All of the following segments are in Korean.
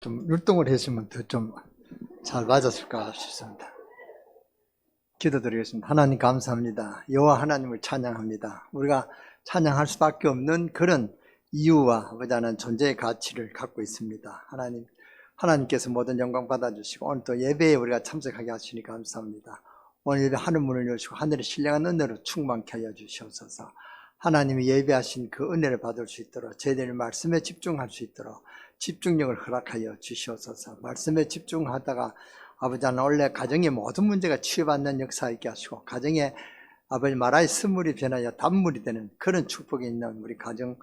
좀 율동을 했으면 더 좀 잘 맞았을까 싶습니다. 기도드리겠습니다. 하나님 감사합니다. 여호와 하나님을 찬양합니다. 우리가 찬양할 수밖에 없는 그런 이유와 보다는 존재의 가치를 갖고 있습니다. 하나님께서 모든 영광 받아주시고 오늘 또 예배에 우리가 참석하게 하시니 감사합니다. 오늘 예배 하늘 문을 여시고 하늘의 신령한 은혜로 충만케 하여 주시옵소서. 하나님이 예배하신 그 은혜를 받을 수 있도록 저희들이 말씀에 집중할 수 있도록 집중력을 허락하여 주시옵소서. 말씀에 집중하다가 아버지 하나님 원래 가정의 모든 문제가 치유받는 역사 있게 하시고 가정에 아버지 마라의 쓴물이 변하여 단물이 되는 그런 축복이 있는 우리 가정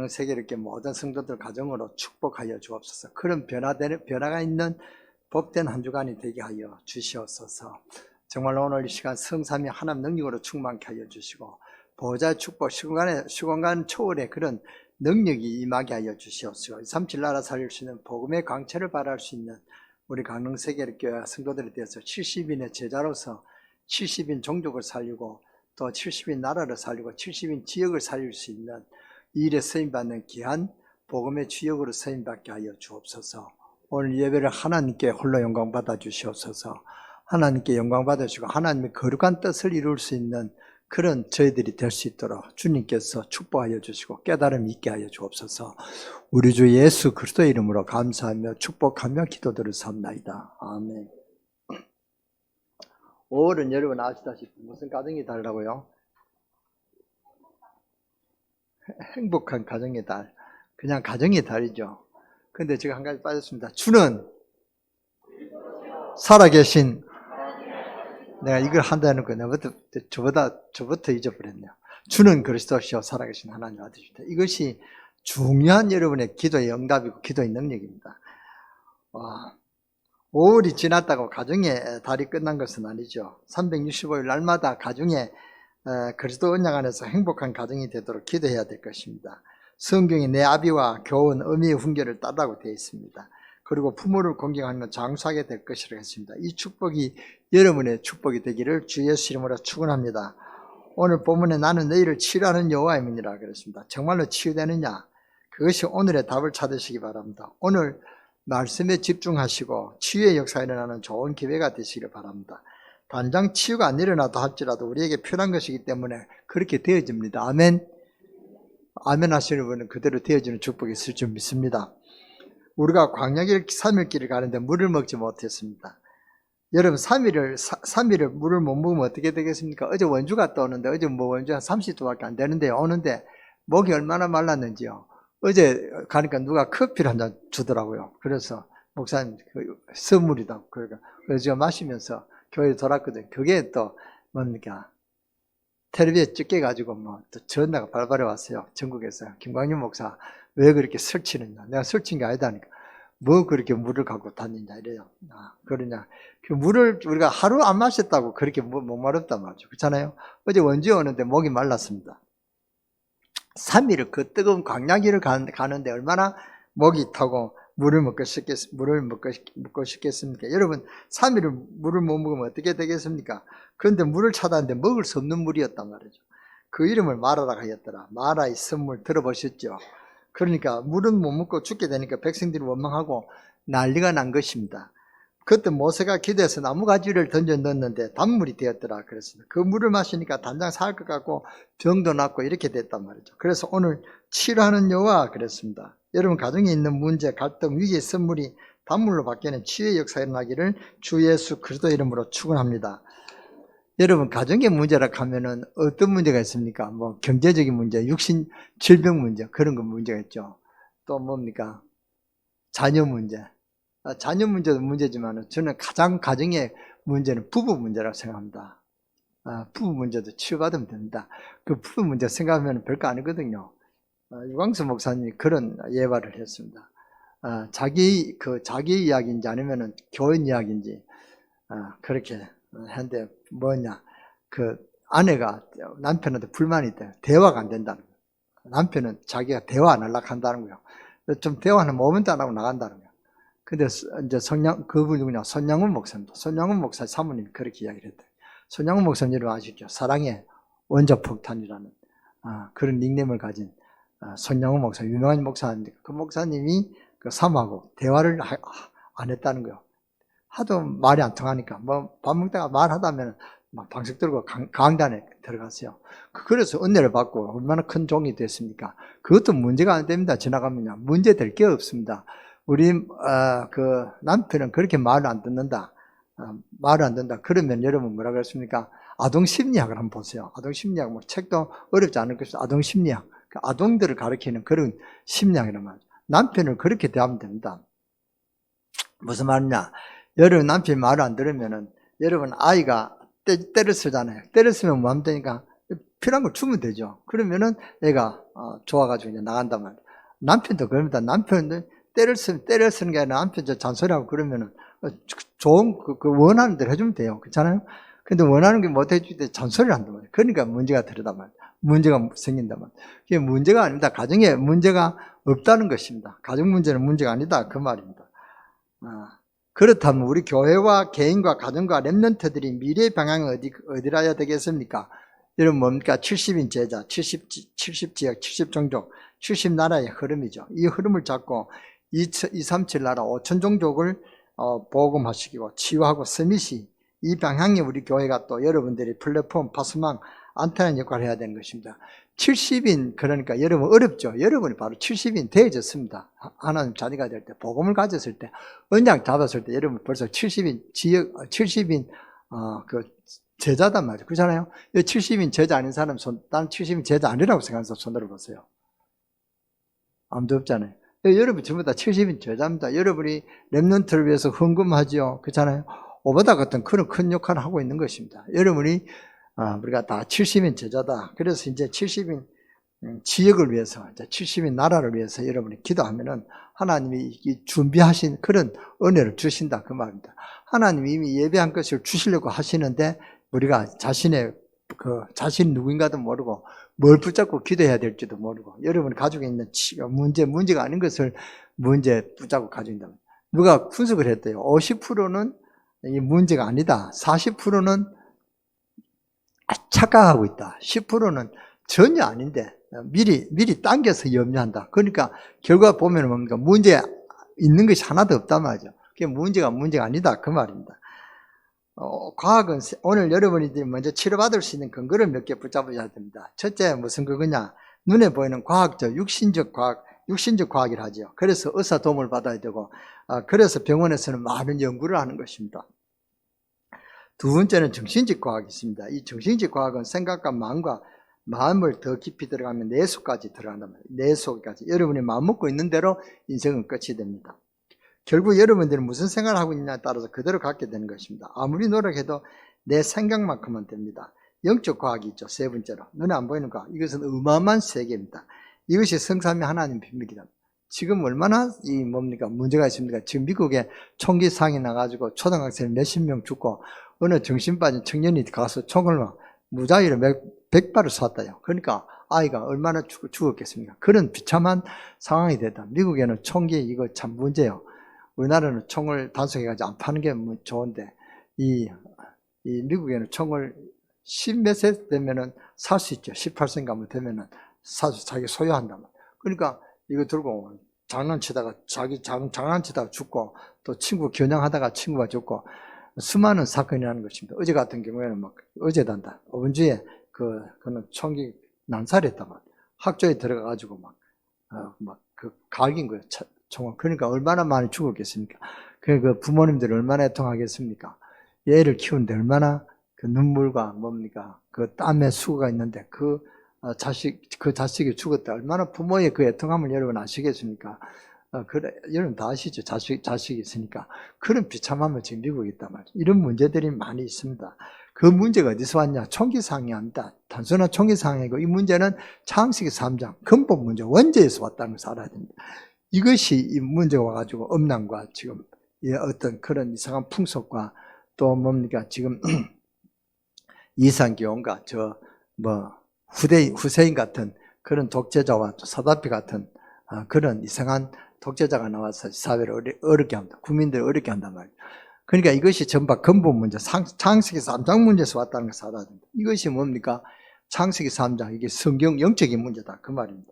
세계롭게 모든 성도들 가정으로 축복하여 주옵소서. 그런 변화가 있는 복된 한 주간이 되게 하여 주시옵소서. 정말 오늘 이 시간 성삼위 하나님 능력으로 충만케 하여 주시고 보호자의 축복 시공간 초월의 그런 능력이 임하게 하여 주시옵소서. 37 나라 살릴 수 있는 복음의 광채를 발할 수 있는 우리 강릉세계교회 성도들에 대해서 70인의 제자로서 70인 종족을 살리고 또 70인 나라를 살리고 70인 지역을 살릴 수 있는 이 일에 쓰임받는 귀한 복음의 주역으로 쓰임받게 하여 주옵소서. 오늘 예배를 하나님께 홀로 영광 받아 주시옵소서. 하나님께 영광 받으시고 하나님의 거룩한 뜻을 이룰 수 있는 그런 저희들이 될 수 있도록 주님께서 축복하여 주시고 깨달음이 있게 하여 주옵소서. 우리 주 예수 그리스도의 이름으로 감사하며 축복하며 기도들을 삼나이다. 아멘. 5월은 여러분 아시다시피 무슨 가정의 달이라고요? 행복한 가정의 달. 그냥 가정의 달이죠. 근데 제가 한 가지 빠졌습니다. 주는 살아계신, 내가 이걸 한다는 거 저부터 잊어버렸네요. 주는 그리스도시요 살아계신 하나님 아들이시다. 이것이 중요한 여러분의 기도의 응답이고 기도의 능력입니다. 5월이 지났다고 가정의 달이 끝난 것은 아니죠. 365일 날마다 가정에 그리스도 언약 안에서 행복한 가정이 되도록 기도해야 될 것입니다. 성경에 내 아비와 교훈, 의미의 훈계를 따르라고 되어 있습니다. 그리고 부모를 공경하는 건 장수하게 될 것이라고 했습니다. 이 축복이 여러분의 축복이 되기를 주 예수 이름으로 축원합니다. 오늘 본문에 나는 너희를 치유하는 여호와임이니라 그랬습니다. 정말로 치유되느냐? 그것이 오늘의 답을 찾으시기 바랍니다. 오늘 말씀에 집중하시고 치유의 역사가 일어나는 좋은 기회가 되시기를 바랍니다. 단장 치유가 안 일어나도 할지라도 우리에게 필요한 것이기 때문에 그렇게 되어집니다. 아멘. 아멘 하시는 분은 그대로 되어지는 축복이 있을 줄 믿습니다. 우리가 광야길 3일길을 가는데 물을 먹지 못했습니다. 여러분 3일을 물을 못 먹으면 어떻게 되겠습니까? 어제 원주 갔다 오는데 어제 원주 한 30도밖에 안 되는데 오는데 목이 얼마나 말랐는지요. 어제 가니까 누가 커피를 한 잔 주더라고요. 그래서 목사님 선물이다. 그러니까 제가 마시면서 교회 돌았거든요. 그게 또 뭡니까? 텔레비에 찍혀가지고 또 전화가 발발해 왔어요. 전국에서. 김광윤 목사 왜 그렇게 설치느냐. 내가 설친 게 아니다니까. 뭐 그렇게 물을 갖고 다니냐 이래요. 그러냐. 그 물을 우리가 하루 안 마셨다고 그렇게 목마르단 말이죠. 그렇잖아요. 어제 원주에 오는데 목이 말랐습니다. 3일을 그 뜨거운 광야길을 가는데 얼마나 목이 타고 물을 먹고 싶겠습니까? 여러분 3일을 물을 못 먹으면 어떻게 되겠습니까? 그런데 물을 찾았는데 먹을 수 없는 물이었단 말이죠. 그 이름을 마라라 하였더라. 마라의 선물 들어보셨죠? 그러니까 물은 못 먹고 죽게 되니까 백성들이 원망하고 난리가 난 것입니다. 그때 모세가 기도해서 나무가지를 던져 넣었는데 단물이 되었더라 그랬습니다. 그 물을 마시니까 단장 살 것 같고 병도 낫고 이렇게 됐단 말이죠. 그래서 오늘 치유하는 여호와 그랬습니다. 여러분 가정에 있는 문제, 갈등, 위기의 선물이 단물로 바뀌는 치유의 역사가 일어나기를 주 예수 그리스도 이름으로 축원합니다. 여러분 가정의 문제라 하면은 어떤 문제가 있습니까? 뭐 경제적인 문제, 육신 질병 문제 그런 거 문제가 있죠. 또 뭡니까? 자녀 문제. 자녀 문제도 문제지만 저는 가장 가정의 문제는 부부 문제라고 생각합니다. 부부 문제도 치유받으면 됩니다. 그 부부 문제 생각하면 별거 아니거든요. 유광수 목사님이 그런 예발을 했습니다. 자기 이야기인지 아니면은 교인 이야기인지 그렇게 했는데 뭐냐 그 아내가 남편한테 불만이 있대. 대화가 안 된다는 거예요. 남편은 자기가 대화 안 하려고 한다는 거예요. 좀 대화는 모멘트 안 하고 나간다는 거예요. 근데 이제 그분이 누구냐? 손양훈 목사입니다. 손양훈 목사 사모님이 그렇게 이야기를 했대요. 손양훈 목사님 여러분 아시죠? 사랑의 원자폭탄이라는 그런 닉네임을 가진 손양훈 목사, 유명한 목사인데 그 목사님이 그 사모하고 대화를 안 했다는 거예요. 하도 말이 안 통하니까 뭐 밥 먹다가 말하다면 막 방석 들고 강단에 들어갔어요. 그래서 은혜를 받고 얼마나 큰 종이 됐습니까? 그것도 문제가 안 됩니다. 지나가면요. 문제 될 게 없습니다. 우리 그 남편은 그렇게 말을 안 듣는다. 말을 안 듣는다. 그러면 여러분 뭐라 그랬습니까? 아동 심리학을 한번 보세요. 아동 심리학 뭐 책도 어렵지 않을 것이죠. 아동 심리학. 그 아동들을 가리키는 그런 심리학이란 말이죠. 남편을 그렇게 대하면 됩니다. 무슨 말이냐? 여러분 남편이 말을 안 들으면은 여러분 아이가 때를 쓰잖아요. 때를 쓰면 뭐 하면 되니까 필요한 걸 주면 되죠. 그러면은 애가 좋아가지고 이제 나간단 말이에요. 남편도 그럽니다. 남편도 때를 쓰는 게 아니라 남편 잔소리하고 그러면은 좋은 그 원하는 대로 해주면 돼요. 그렇잖아요? 근데 원하는 게 못 해줄 때 잔소리를 한단 말이에요. 그러니까 문제가 되려단 말이에요. 문제가 생긴단 말이에요. 그게 문제가 아닙니다. 가정에 문제가 없다는 것입니다. 가정 문제는 문제가 아니다. 그 말입니다. 그렇다면 우리 교회와 개인과 가정과 렘넌트들이 미래의 방향은 어디라야 되겠습니까? 여러분 뭡니까? 70인 제자, 70지역, 70종족, 70나라의 흐름이죠. 이 흐름을 잡고 237 나라 5천종족을 복음화시키고 치유하고 서밋이 이 방향에 우리 교회가 또 여러분들이 플랫폼, 파스망, 안테나 역할을 해야 되는 것입니다. 70인 그러니까 여러분 어렵죠. 여러분이 바로 70인 되어졌습니다. 하나님 자녀가 될 때 복음을 가졌을 때 언약 잡았을 때 여러분 벌써 70인 지역 70인 그 제자단 말이죠. 그렇잖아요. 70인 제자 아닌 사람 나는 70인 제자 아니라고 생각하는 사람 손 들어보세요. 아무도 없잖아요. 여러분 전부 다 70인 제자입니다. 여러분이 렘넌트를 위해서 헌금하지요. 그렇잖아요. 오바다 같은 그런 큰 역할을 하고 있는 것입니다. 여러분이 우리가 다 70인 제자다. 그래서 이제 70인 지역을 위해서, 이제 70인 나라를 위해서 여러분이 기도하면은 하나님이 준비하신 그런 은혜를 주신다. 그 말입니다. 하나님이 이미 예배한 것을 주시려고 하시는데 우리가 자신이 누구인가도 모르고 뭘 붙잡고 기도해야 될지도 모르고 여러분 가지고 있는 문제가 아닌 것을 문제 붙잡고 가지고 있다. 누가 분석을 했대요. 50%는 이 문제가 아니다. 40%는 착각하고 있다. 10%는 전혀 아닌데 미리 당겨서 염려한다. 그러니까 결과 보면 뭡니까? 문제 있는 것이 하나도 없단 말이죠. 그게 문제가 아니다. 그 말입니다. 과학은 오늘 여러분이 먼저 치료받을 수 있는 근거를 몇 개 붙잡으셔야 됩니다. 첫째 무슨 그거냐? 눈에 보이는 과학적, 육신적 과학이라 하죠. 그래서 의사 도움을 받아야 되고 그래서 병원에서는 많은 연구를 하는 것입니다. 두 번째는 정신적 과학이 있습니다. 이 정신적 과학은 생각과 마음을 더 깊이 들어가면 내속까지 들어간단 말이에요. 내속까지. 여러분이 마음 먹고 있는 대로 인생은 끝이 됩니다. 결국 여러분들이 무슨 생각을 하고 있느냐에 따라서 그대로 갖게 되는 것입니다. 아무리 노력해도 내 생각만큼은 됩니다. 영적 과학이 있죠. 세 번째로. 눈에 안 보이는 과학. 이것은 어마어마한 세계입니다. 이것이 성삼위 하나님 비밀이다. 지금 얼마나 문제가 있습니까? 지금 미국에 총기 상이 나가지고 초등학생 몇십 명 죽고 어느 정신 빠진 청년이 가서 총을 무자위로 100발을 쐈다요. 그러니까 아이가 얼마나 죽었겠습니까? 그런 비참한 상황이 됐다. 미국에는 총기 이거 참 문제예요. 우리나라는 총을 단속해가지고 안 파는 게 좋은데 이 미국에는 총을 10몇 세 되면은 살 수 있죠. 18세인가 뭐 되면은 사서 자기 소유한단 말이에요. 그러니까 이거 들고 장난치다가 장난치다가 죽고 또 친구 겨냥하다가 친구가 죽고 수많은 사건이 나는 것입니다. 어제 같은 경우에는 어제단다. 어번주에 그는 총기 난살했단 말이에요. 학교에 들어가가지고 갈긴 거예요. 총을. 그러니까 얼마나 많이 죽었겠습니까? 그 부모님들이 얼마나 애통하겠습니까? 얘를 키우는데 얼마나 그 눈물과 그 땀의 수고가 있는데 그 자식이 죽었다. 얼마나 부모의 그 애통함을 여러분 아시겠습니까? 그래, 여러분 다 아시죠? 자식이 있으니까. 그런 비참함을 지금 미국에 있단 말이죠. 이런 문제들이 많이 있습니다. 그 문제가 어디서 왔냐? 총기상이 아니다. 단순한 총기상이고 이 문제는 창세기 3장 근본 문제, 원죄에서 왔다는 것을 알아야 됩니다. 이것이 이 문제가 와가지고 음란과 지금 어떤 그런 이상한 풍속과 또 지금 이상기온과 후세인 같은 그런 독재자와 또 사다피 같은 그런 이상한 독재자가 나와서 사회를 어렵게 합니다. 국민들을 어렵게 한단 말이에요. 그러니까 이것이 전부 근본 문제, 창세기 3장 문제에서 왔다는 것을 알아야 됩니다. 이것이 뭡니까? 창세기 3장, 이게 성경 영적인 문제다. 그 말입니다.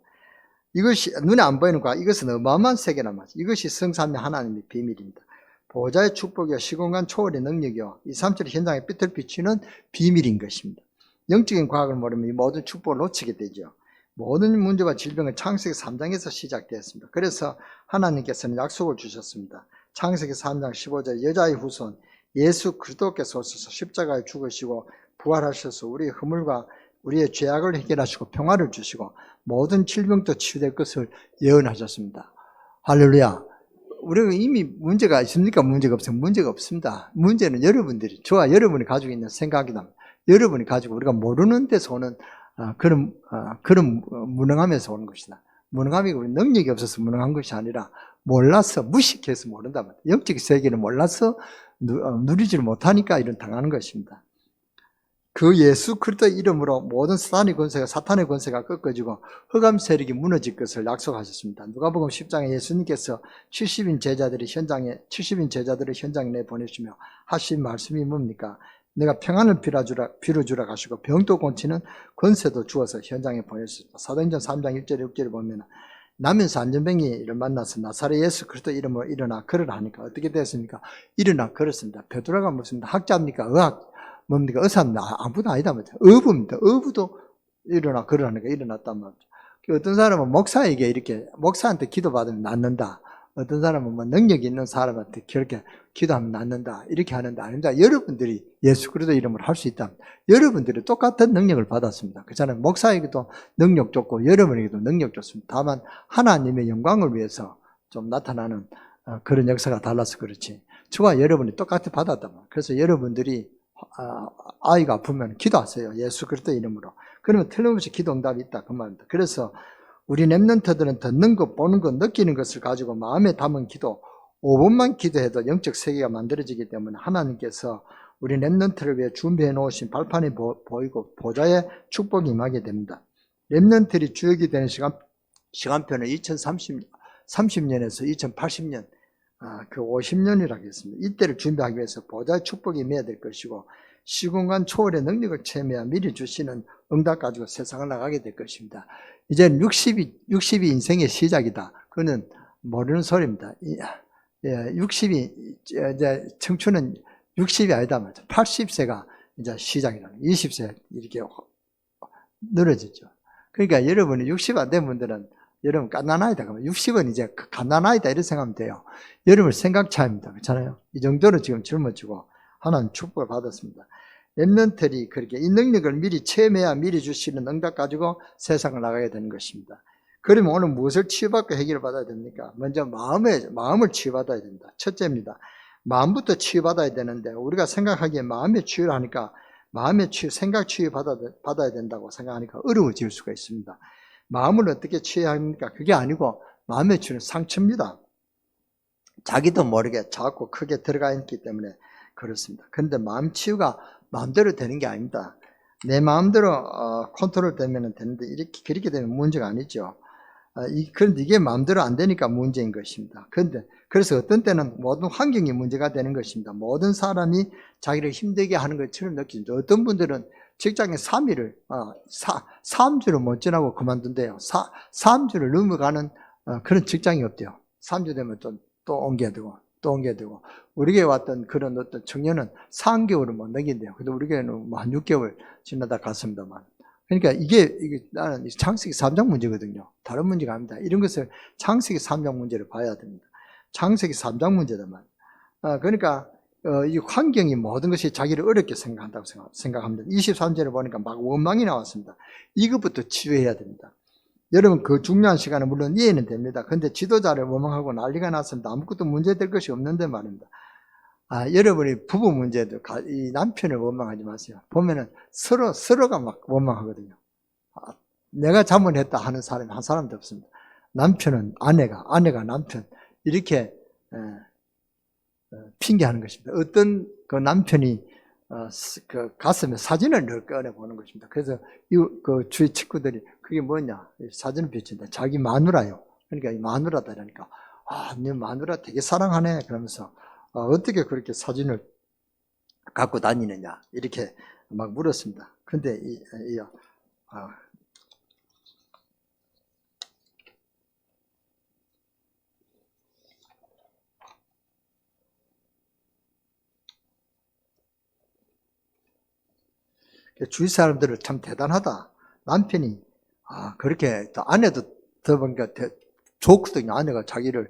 이것이 눈에 안 보이는 과 이것은 어마어마한 세계란 말이죠. 이것이 성삼위 하나님의 비밀입니다. 보좌의 축복이요 시공간 초월의 능력이요 2, 3절 현장에 빛을 비추는 비밀인 것입니다. 영적인 과학을 모르면 이 모든 축복을 놓치게 되죠. 모든 문제와 질병은 창세기 3장에서 시작되었습니다. 그래서 하나님께서는 약속을 주셨습니다. 창세기 3장 15절 여자의 후손 예수 그리스도께서 오셔서 십자가에 죽으시고 부활하셔서 우리의 허물과 우리의 죄악을 해결하시고 평화를 주시고 모든 질병도 치유될 것을 예언하셨습니다. 할렐루야. 우리가 이미 문제가 있습니까? 문제가 없습니까? 문제가 없습니다. 문제는 여러분들이, 저와 여러분이 가지고 있는 생각이다. 여러분이 가지고 우리가 모르는 데서 오는 그런 무능함에서 오는 것이다. 무능함이 우리 능력이 없어서 무능한 것이 아니라 몰라서 무식해서 모른다. 영적 세계를 몰라서 누리지를 못하니까 이런 당하는 것입니다. 그 예수 그리스도 이름으로 모든 사탄의 권세가 꺾어지고 흑암 세력이 무너질 것을 약속하셨습니다. 누가복음 10장에 예수님께서 70인 제자들을 현장에 내보내시며 하신 말씀이 뭡니까? 내가 평안을 빌어주라 가시고 병도 고치는 권세도 주어서 현장에 보내셨습니다. 사도행전 3장 1절 6절에 보면 나면서 안전뱅이를 만나서 나사렛 예수 그리스도 이름으로 일어나 걸으라 하니까 어떻게 됐습니까? 일어나 걸었습니다. 베드로가 무슨 학자입니까? 뭡니까? 의사입니다. 아무도 아니다 말이죠. 어부입니다. 어부도 일어나 걸으라니까 일어났단 말이죠. 어떤 사람은 목사에게 이렇게 목사한테 기도받으면 낫는다. 어떤 사람은 뭐 능력이 있는 사람한테 그렇게 기도하면 낫는다. 이렇게 하는데 아닙니다. 여러분들이 예수 그리스도 이름으로 할 수 있다. 여러분들이 똑같은 능력을 받았습니다. 그렇잖아요. 목사에게도 능력 줬고 여러분에게도 능력 줬습니다. 다만 하나님의 영광을 위해서 좀 나타나는 그런 역사가 달라서 그렇지. 저와 여러분이 똑같이 받았단 말이에요. 그래서 여러분들이 아이가 아프면 기도하세요. 예수 그리스도 이름으로. 그러면 틀림없이 기도 응답이 있다. 그 말입니다. 그래서 우리 랩런트들은 듣는 것, 보는 것, 느끼는 것을 가지고 마음에 담은 기도 5분만 기도해도 영적 세계가 만들어지기 때문에 하나님께서 우리 랩런트를 위해 준비해 놓으신 발판이 보이고 보좌의 축복이 임하게 됩니다. 랩런트들이 주역이 되는 시간표는 2030년에서 2080년 그 50년이라고 했습니다. 이때를 준비하기 위해서 보좌의 축복이 임해야 될 것이고 시공간 초월의 능력을 체험해야 미리 주시는 응답 가지고 세상을 나가게 될 것입니다. 이제는 60이 인생의 시작이다. 그거는 모르는 소리입니다. 60이 이제 청춘은 60이 아니다 말이죠. 80세가 이제 시작이라는 20세 이렇게 늘어지죠. 그러니까 여러분이 60 안 된 분들은 여러분 갓난아이다 그러면 60은 이제 갓난아이다 이렇게 생각하면 돼요. 여러분 생각 차이입니다. 그렇잖아요. 이 정도로 지금 젊어지고 하나님 축복을 받았습니다. 랩런트들이 그렇게 이 능력을 미리 체험해야 미리 주시는 응답 가지고 세상을 나가게 되는 것입니다. 그러면 오늘 무엇을 치유받고 해결을 받아야 됩니까? 먼저 마음을 치유받아야 됩니다. 첫째입니다. 마음부터 치유받아야 되는데 우리가 생각하기에 마음의 치유를 하니까 생각 치유 받아야 된다고 생각하니까 어려워질 수가 있습니다. 마음을 어떻게 치유해야 합니까? 그게 아니고 마음의 치유는 상처입니다. 자기도 모르게 자꾸 크게 들어가 있기 때문에 그렇습니다. 그런데 마음 치유가 마음대로 되는 게 아닙니다. 내 마음대로 컨트롤 되면 되는데 그렇게 되면 문제가 아니죠. 그런데 이게 마음대로 안 되니까 문제인 것입니다. 그래서 어떤 때는 모든 환경이 문제가 되는 것입니다. 모든 사람이 자기를 힘들게 하는 것처럼 느끼죠. 어떤 분들은 직장에 3주를 못 지나고 그만둔대요. 3주를 넘어가는 그런 직장이 없대요. 3주 되면 또 옮겨야 되고 또 옮겨야 되고 우리 교회 왔던 그런 어떤 청년은 3개월을 못 넘긴대요. 근데 우리 교회는 뭐 한 6개월 지나다 갔습니다만. 그러니까 이게 나는 창세기 3장 문제거든요. 다른 문제가 아닙니다. 이런 것을 창세기 3장 문제를 봐야 됩니다. 창세기 3장 문제다만. 그러니까 이 환경이 모든 것이 자기를 어렵게 생각한다고 생각합니다. 23절에 보니까 막 원망이 나왔습니다. 이것부터 치유해야 됩니다. 여러분 그 중요한 시간은 물론 이해는 됩니다. 그런데 지도자를 원망하고 난리가 났습니다. 아무것도 문제될 것이 없는데 말입니다. 여러분이 부부 문제도 이 남편을 원망하지 마세요. 보면은 서로가 막 원망하거든요. 내가 잘못했다 하는 사람이 한 사람도 없습니다. 남편은 아내가 남편 이렇게 핑계하는 것입니다. 어떤 그 남편이 그 가슴에 사진을 늘 꺼내 보는 것입니다. 그래서 그 주위 친구들이 그게 뭐냐 사진을 비친다. 자기 마누라요. 그러니까 이 마누라다 그러니까 네 마누라 되게 사랑하네 그러면서 어떻게 그렇게 사진을 갖고 다니느냐 이렇게 막 물었습니다. 그런데 주위 사람들은 참 대단하다. 남편이 그렇게 또 아내도 들어보니까 좋거든요. 아내가 자기를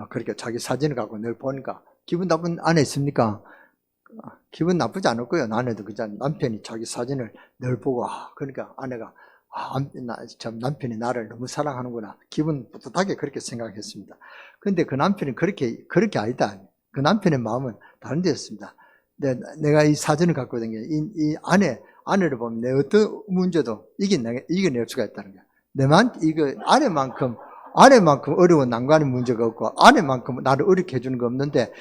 그렇게 자기 사진을 갖고 늘 보니까 기분 나쁜 아내 있습니까? 기분 나쁘지 않을 거예요. 아내도 그냥 남편이 자기 사진을 늘 보고 그러니까 아내가 참 남편이 나를 너무 사랑하는구나. 기분 뿌듯하게 그렇게 생각했습니다. 근데 그 남편이 그렇게 아니다. 그 남편의 마음은 다른 데였습니다. 내가 이 사진을 갖고 있는 게 이 아내를 보면 내 어떤 문제도 이겨낼 수가 있다는 거야. 이거 아내만큼 어려운 난관의 문제가 없고 아내만큼 나를 어렵게 해주는 거 없는데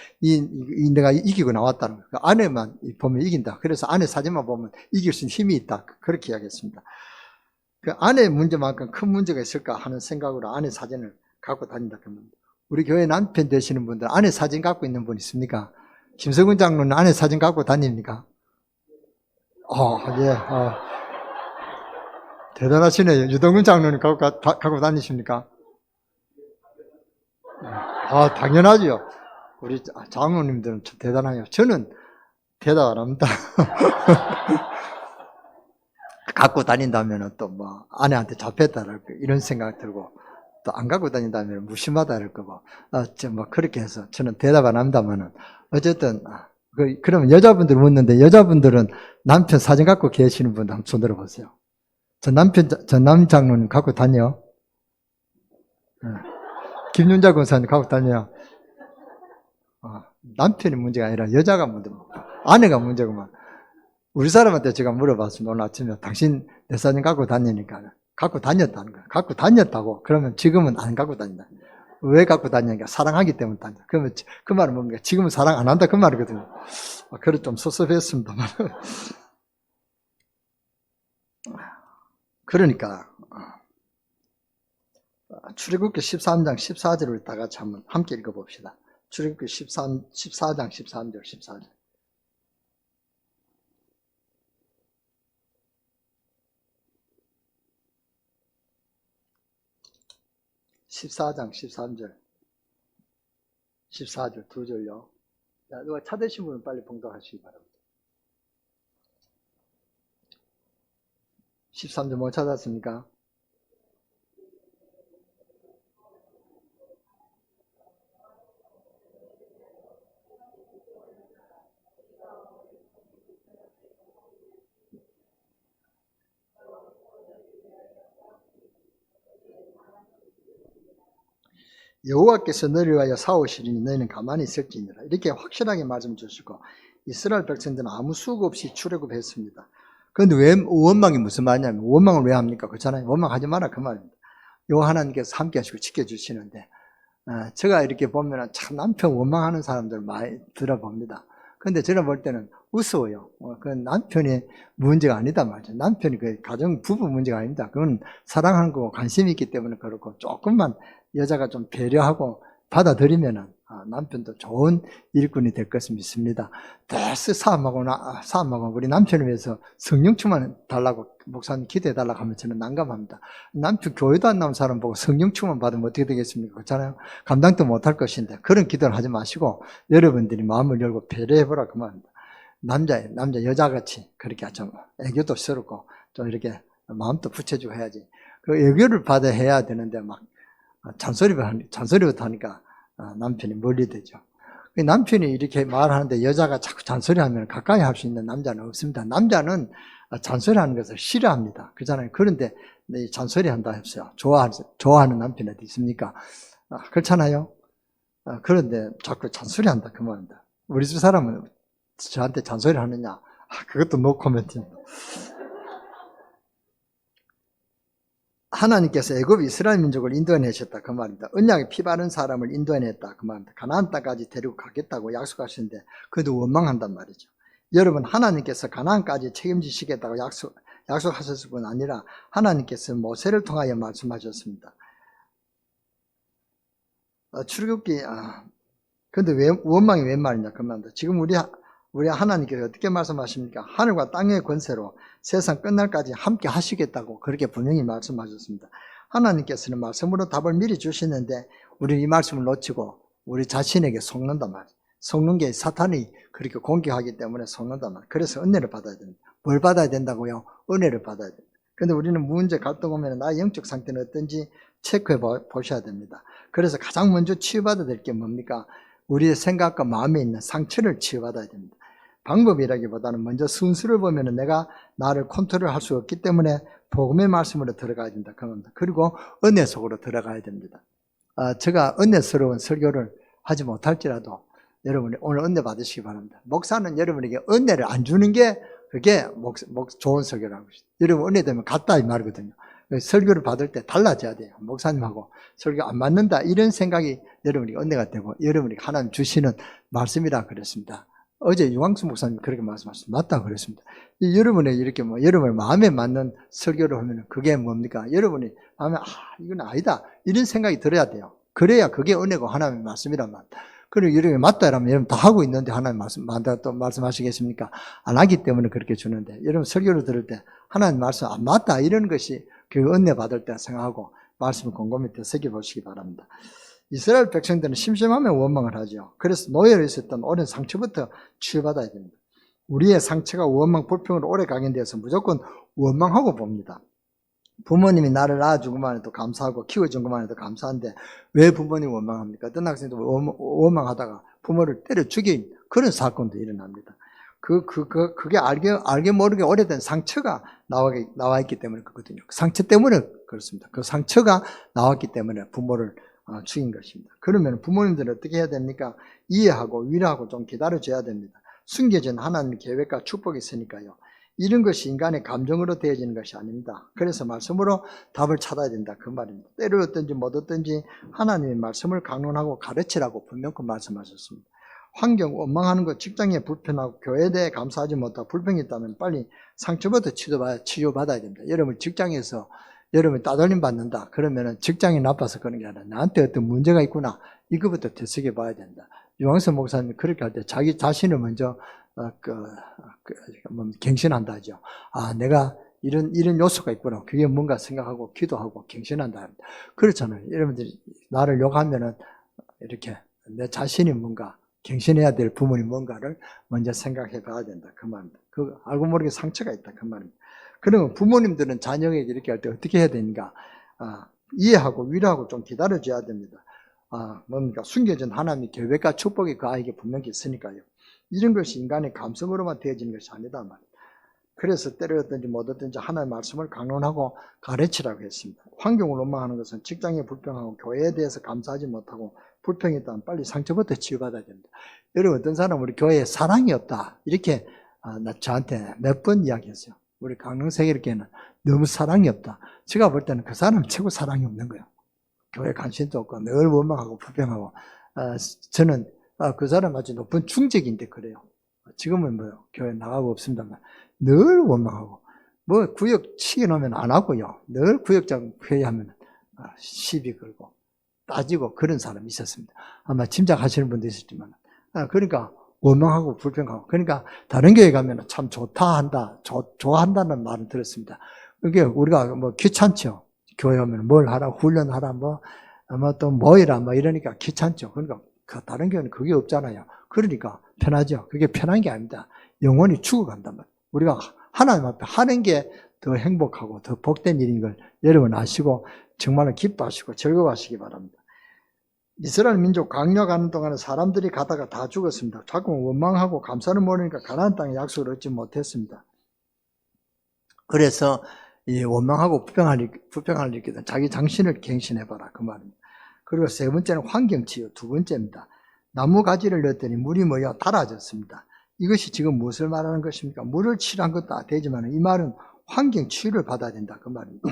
내가 이기고 나왔다는 거야. 아내만 보면 이긴다. 그래서 아내 사진만 보면 이길 수 있는 힘이 있다. 그렇게 이야기했습니다. 그 아내 문제만큼 큰 문제가 있을까 하는 생각으로 아내 사진을 갖고 다닌다. 그러면 우리 교회 남편 되시는 분들 아내 사진 갖고 있는 분 있습니까? 김석훈 장로는 아내 사진 갖고 다닙니까? 예. 대단하시네요. 유동근 장로는 갖고 다니십니까? 당연하죠. 우리 장로님들은 참 대단해요. 저는 대답 안 합니다. 갖고 다닌다면 또 아내한테 잡혔다랄 거 이런 생각 들고 또 안 갖고 다닌다면 무심하다랄 거고 그렇게 해서 저는 대답 안 합니다만은 어쨌든 그러면 여자분들 묻는데 여자분들은 남편 사진 갖고 계시는 분들 한번 손 들어보세요. 전 남장로님 갖고 다녀요. 김윤자 권사님 갖고 다녀요. 남편이 문제가 아니라 여자가 문제입니다. 아내가 문제구만. 우리 사람한테 제가 물어봤습니다. 오늘 아침에 당신 내 사진 갖고 다니니까 갖고 다녔다는 거야. 갖고 다녔다고. 그러면 지금은 안 갖고 다닌다. 왜 갖고 다니니까 사랑하기 때문에 다닌다. 그러면 그 말은 뭡니까? 지금은 사랑 안 한다 그 말이거든요. 그래 좀 섭섭했습니다만. 그러니까 출애굽기 13장 14절을 다 같이 한번 함께 읽어봅시다. 출애굽기 14장 13절 14절. (14장) 14절 두 절요. 누가 찾으신 분은 빨리 봉독하시기 바랍니다. 13절 뭐 찾았습니까? 여호와께서 너를 위하여 싸우시리니 너희는 가만히 있을지니라. 이렇게 확실하게 말씀 주시고 이스라엘 백성들은 아무 수고 없이 출애굽했습니다. 그런데 왜 원망이 무슨 말이냐면 원망을 왜 합니까? 그렇잖아요. 원망하지 마라 그 말입니다. 여호와 하나님께서 함께 하시고 지켜주시는데 제가 이렇게 보면 참 남편 원망하는 사람들 많이 들어봅니다. 그런데 제가 볼 때는 우스워요. 그 남편이 문제가 아니다 말이죠. 남편이 그 가정 부부 문제가 아닙니다. 그건 사랑하는 거고 관심이 있기 때문에 그렇고 조금만 여자가 좀 배려하고 받아들이면은 남편도 좋은 일꾼이 될 것을 믿습니다. 대스 사업하고 우리 남편을 위해서 성령 충만 달라고 목사님 기도해 달라고 하면 저는 난감합니다. 남편 교회도 안 나온 사람 보고 성령 충만 받으면 어떻게 되겠습니까? 그렇잖아요. 감당도 못할 것인데 그런 기도를 하지 마시고 여러분들이 마음을 열고 배려해 보라 그 말입니다. 남자 여자같이 그렇게 좀 애교도 스럽고 좀 이렇게 마음도 붙여주고 해야지. 그 애교를 받아 해야 되는데 막 잔소리부터 하니까 남편이 멀리 되죠. 남편이 이렇게 말하는데 여자가 자꾸 잔소리하면 가까이 할 수 있는 남자는 없습니다. 남자는 잔소리하는 것을 싫어합니다. 그렇잖아요. 그런데 잔소리한다 했어요. 좋아하는 남편이 어디 있습니까? 그렇잖아요. 그런데 자꾸 잔소리한다 그 말입니다. 우리 집 사람은 저한테 잔소리 하느냐? 그것도 노 코멘트입니다. 하나님께서 애굽 이스라엘 민족을 인도해내셨다 그 말입니다. 언약에 피 바른 사람을 인도해냈다 그 말입니다. 가나안 땅까지 데리고 가겠다고 약속하시는데 그래도 원망한단 말이죠. 여러분 하나님께서 가나안까지 책임지시겠다고 약속하셨을 뿐 아니라 하나님께서 모세를 통하여 말씀하셨습니다. 출애굽기 근데 왜 원망이 웬 말이냐 그 말입니다. 지금 우리 하나님께서 어떻게 말씀하십니까? 하늘과 땅의 권세로 세상 끝날까지 함께 하시겠다고 그렇게 분명히 말씀하셨습니다. 하나님께서는 말씀으로 답을 미리 주시는데 우리는 이 말씀을 놓치고 우리 자신에게 속는단 말이에요. 속는 게 사탄이 그렇게 공격하기 때문에 속는단 말이에요. 그래서 은혜를 받아야 됩니다. 뭘 받아야 된다고요? 은혜를 받아야 됩니다. 근데 우리는 문제 갈등 오면 나의 영적 상태는 어떤지 체크해 보셔야 됩니다. 그래서 가장 먼저 치유받아야 될 게 뭡니까? 우리의 생각과 마음에 있는 상처를 치유받아야 됩니다. 방법이라기보다는 먼저 순수를 보면 내가 나를 컨트롤할 수 없기 때문에 복음의 말씀으로 들어가야 된다. 그리고 은혜 속으로 들어가야 됩니다. 제가 은혜스러운 설교를 하지 못할지라도 여러분이 오늘 은혜 받으시기 바랍니다. 목사는 여러분에게 은혜를 안 주는 게 그게 좋은 설교라는 것이죠. 여러분 은혜 되면 같다 이 말이거든요. 설교를 받을 때 달라져야 돼요. 목사님하고 설교 안 맞는다 이런 생각이 여러분에게 은혜가 되고 여러분에게 하나님 주시는 말씀이라 그랬습니다. 어제 유광수 목사님 그렇게 말씀하셨습니다. 맞다 그랬습니다. 여러분의 이렇게 여러분의 마음에 맞는 설교를 하면 그게 뭡니까? 여러분이 마음에 이건 아니다 이런 생각이 들어야 돼요. 그래야 그게 은혜고 하나님의 말씀이란 말입니다. 그리고 이렇게 맞다 이러면 여러분 다 하고 있는데 하나님 맞다 또 말씀하시겠습니까? 안 하기 때문에 그렇게 주는데 여러분 설교를 들을 때 하나님 말씀 안 맞다 이런 것이 그 은혜 받을 때 생각하고 말씀을 곰곰이 되새겨 보시기 바랍니다. 이스라엘 백성들은 심심하면 원망을 하죠. 그래서 노예로 있었던 오랜 상처부터 치유받아야 됩니다. 우리의 상처가 원망, 불평으로 오래 각인되어서 무조건 원망하고 봅니다. 부모님이 나를 낳아준 것만 해도 감사하고 키워준 것만 해도 감사한데 왜 부모님 원망합니까? 어떤 학생도 원망하다가 부모를 때려 죽인 그런 사건도 일어납니다. 그게 알게 모르게 오래된 상처가 나와 있기 때문에 그렇거든요. 상처 때문에 그렇습니다. 그 상처가 나왔기 때문에 부모를 죽인 것입니다. 그러면 부모님들은 어떻게 해야 됩니까? 이해하고 위로하고 좀 기다려줘야 됩니다. 숨겨진 하나님의 계획과 축복이 있으니까요. 이런 것이 인간의 감정으로 되어지는 것이 아닙니다. 그래서 말씀으로 답을 찾아야 된다 그 말입니다. 때를 얻든지 못 얻든지 하나님의 말씀을 강론하고 가르치라고 분명히 말씀하셨습니다. 환경 원망하는 것, 직장에 불편하고 교회에 대해 감사하지 못하고 불평이 있다면 빨리 상처부터 치유받아야 됩니다. 여러분 직장에서 여러분 따돌림 받는다 그러면 직장이 나빠서 그런 게 아니라 나한테 어떤 문제가 있구나 이거부터 되새겨 봐야 된다. 유광수 목사님 그렇게 할 때 자기 자신을 먼저 갱신한다 하죠. 내가 이런 요소가 있구나. 그게 뭔가 생각하고 기도하고 갱신한다 합니다. 그렇잖아요. 여러분들이 나를 욕하면은 이렇게 내 자신이 뭔가 갱신해야 될 부분이 뭔가를 먼저 생각해 봐야 된다. 그 말입니다. 알고 모르게 상처가 있다. 그 말입니다. 그러면 부모님들은 자녀에게 이렇게 할 때 어떻게 해야 되는가? 이해하고 위로하고 좀 기다려줘야 됩니다. 뭡니까? 숨겨진 하나님의 계획과 축복이 그 아이에게 분명히 있으니까요. 이런 것이 인간의 감성으로만 되어지는 것이 아니다 말입니다. 그래서 때렸든지 못 얻든지 하나님의 말씀을 강론하고 가르치라고 했습니다. 환경을 원망하는 것은 직장에 불평하고 교회에 대해서 감사하지 못하고 불평이 있다면 빨리 상처부터 치유받아야 됩니다. 여러분 어떤 사람은 우리 교회에 사랑이 없다 이렇게 저한테 몇 번 이야기했어요. 우리 강릉세계교회는 너무 사랑이 없다. 제가 볼 때는 그 사람은 최고 사랑이 없는 거예요. 교회 관심도 없고 늘 원망하고 불평하고 저는 그 사람 아주 높은 중직인데 그래요. 지금은 교회 나가고 없습니다만 늘 원망하고 구역 치게 놓으면 안 하고요. 늘 구역장 회의하면 시비 걸고 따지고 그런 사람이 있었습니다. 아마 짐작하시는 분도 있었지만 그러니까 원망하고 불평하고 그러니까 다른 교회 가면 참 좋다 한다 좋아한다는 말은 들었습니다. 그게 우리가 귀찮죠. 교회 오면 뭘 하라 훈련하라 또 모이라 이러니까 귀찮죠. 그러니까 다른 교회는 그게 없잖아요. 그러니까 편하죠. 그게 편한 게 아닙니다. 영원히 죽어간단 말이에요. 우리가 하나님 앞에 하는 게 더 행복하고 더 복된 일인 걸 여러분 아시고 정말로 기뻐하시고 즐거워하시기 바랍니다. 이스라엘 민족 강력하는 동안에 사람들이 가다가 다 죽었습니다. 자꾸 원망하고 감사를 모르니까 가나안 땅의 약속을 얻지 못했습니다. 그래서 이 원망하고 불평할 일이거든. 자기 정신을 갱신해봐라 그 말입니다. 그리고 세 번째는 환경치유, 두 번째입니다. 나무 가지를 넣었더니 물이 모여 달아졌습니다. 이것이 지금 무엇을 말하는 것입니까? 물을 치유한 것도 되지만 이 말은 환경치유를 받아야 된다 그 말입니다.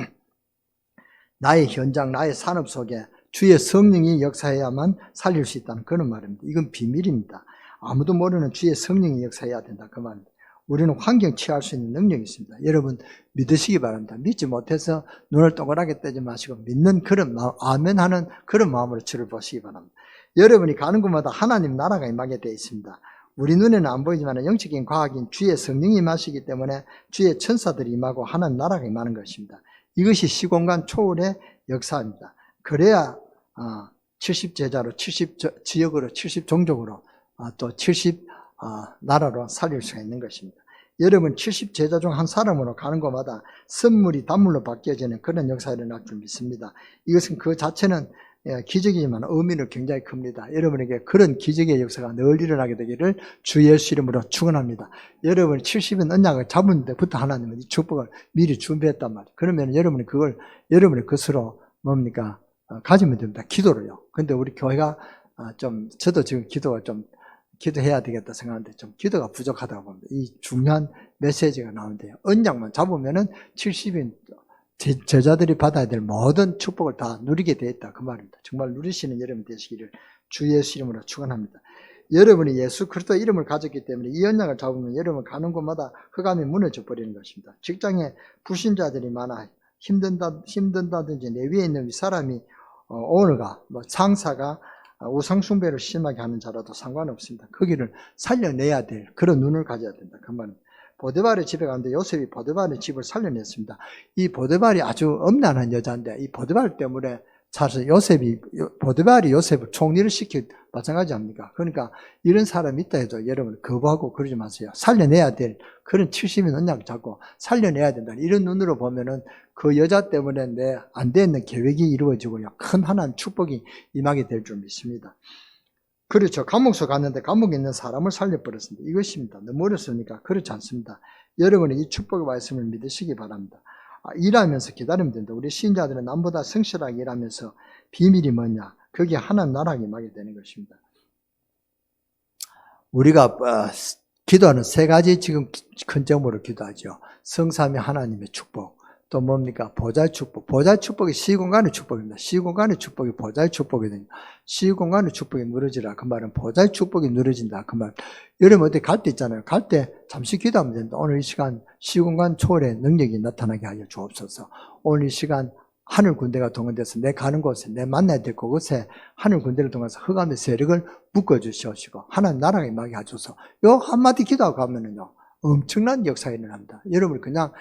나의 현장, 나의 산업 속에 주의 성령이 역사해야만 살릴 수 있다는 그런 말입니다. 이건 비밀입니다. 아무도 모르는 주의 성령이 역사해야 된다 그 말입니다. 우리는 환경 치유할 수 있는 능력이 있습니다. 여러분 믿으시기 바랍니다. 믿지 못해서 눈을 동그랗게 뜨지 마시고 믿는 그런 마음, 아멘하는 그런 마음으로 주를 보시기 바랍니다. 여러분이 가는 곳마다 하나님 나라가 임하게 되어 있습니다. 우리 눈에는 안 보이지만 영적인 과학인 주의 성령이 임하시기 때문에 주의 천사들이 임하고 하나님 나라가 임하는 것입니다. 이것이 시공간 초월의 역사입니다. 그래야 70제자로 70지역으로 70종족으로 또 70 나라로 살릴 수가 있는 것입니다. 여러분 70제자 중 한 사람으로 가는 곳마다 선물이 단물로 바뀌어지는 그런 역사가 일어날 줄 믿습니다. 이것은 그 자체는 기적이지만 의미는 굉장히 큽니다. 여러분에게 그런 기적의 역사가 늘 일어나게 되기를 주 예수 이름으로 축원합니다. 여러분 70인 언약을 잡은 데부터 하나님은 이 축복을 미리 준비했단 말이에요. 그러면 여러분이 그걸 여러분의 것으로 뭡니까? 가지면 됩니다. 기도로요. 근데 우리 교회가 저도 지금 기도해야 되겠다 생각하는데 좀 기도가 부족하다고 봅니다. 이 중요한 메시지가 나오는데요. 언약만 잡으면은 70인 제자들이 받아야 될 모든 축복을 다 누리게 되어 있다. 그 말입니다. 정말 누리시는 여러분 되시기를 주 예수 이름으로 축원합니다. 여러분이 예수 그리스도 이름을 가졌기 때문에 이 언약을 잡으면 여러분 가는 곳마다 흑암이 무너져 버리는 것입니다. 직장에 불신자들이 많아 힘든다든지 내 위에 있는 사람이 오너가 상사가 우상숭배를 심하게 하는 자라도 상관없습니다. 거기를 살려내야 될 그런 눈을 가져야 된다. 그 말은 보디발의 집에 갔는데 요셉이 보디발의 집을 살려냈습니다. 이 보디발이 아주 엄난한 여자인데 이 보디발 때문에 사실 보디발이 요셉을 총리를 시키고 마찬가지 아닙니까? 그러니까 이런 사람이 있다 해도 여러분 거부하고 그러지 마세요. 살려내야 될 그런 70인 언약을 잡고 살려내야 된다. 이런 눈으로 보면은 그 여자 때문에 내 안 되는 계획이 이루어지고요. 큰 하나님 축복이 임하게 될 줄 믿습니다. 그렇죠. 감옥소 갔는데 감옥에 있는 사람을 살려버렸습니다. 이것입니다. 너무 어렵습니까? 그렇지 않습니다. 여러분이 이 축복의 말씀을 믿으시기 바랍니다. 일하면서 기다리면 된다. 우리 신자들은 남보다 성실하게 일하면서 비밀이 뭐냐? 그게 하나님 나라가 임하게 되는 것입니다. 우리가 기도하는 세 가지 지금 큰 점으로 기도하죠. 성삼위 하나님의 축복, 또 뭡니까? 보좌의 축복. 보좌의 축복이 시공간의 축복입니다. 시공간의 축복이 보좌의 축복이거든요. 시공간의 축복이 누려지라. 그 말은 보좌의 축복이 누려진다. 그 말. 여러분 어디 갈 때 있잖아요. 갈 때 잠시 기도하면 된다. 오늘 이 시간 시공간 초월의 능력이 나타나게 하여 주옵소서. 오늘 이 시간 하늘 군대가 동원돼서 내 가는 곳에, 내 만나야 될 그곳에 하늘 군대를 통해서 흑암의 세력을 묶어주시옵시고 하나님 나라가 임하게 하소서. 요 한마디 기도하고 가면은요 엄청난 역사가 일어납니다. 여러분 그냥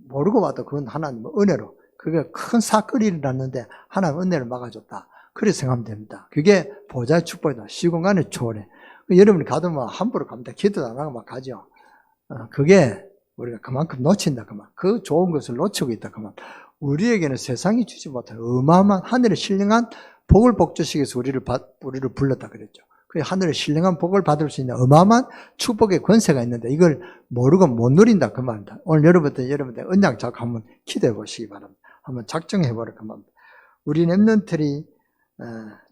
모르고 봐도 그건 하나님의 은혜로 그게 큰 사건이 일어났는데 하나님 은혜를 막아줬다. 그렇게 생각하면 됩니다. 그게 보좌의 축복이다. 시공간의 초월에. 여러분이 가도 함부로 갑니다. 기도도 안 하고 막 가죠. 그게 우리가 그만큼 놓친다. 그 좋은 것을 놓치고 있다. 우리에게는 세상이 주지 못할 어마어마한 하늘의 신령한 복을 복주시기위해서 우리를 불렀다 그랬죠. 그 하늘의 신령한 복을 받을 수 있는 어마어마한 축복의 권세가 있는데 이걸 모르고 못 누린다 그 말입니다. 오늘 여러분들 언약 잡고 한번 기도해 보시기 바랍니다. 한번 작정해 보라 그 말입니다. 우리 랩런트들이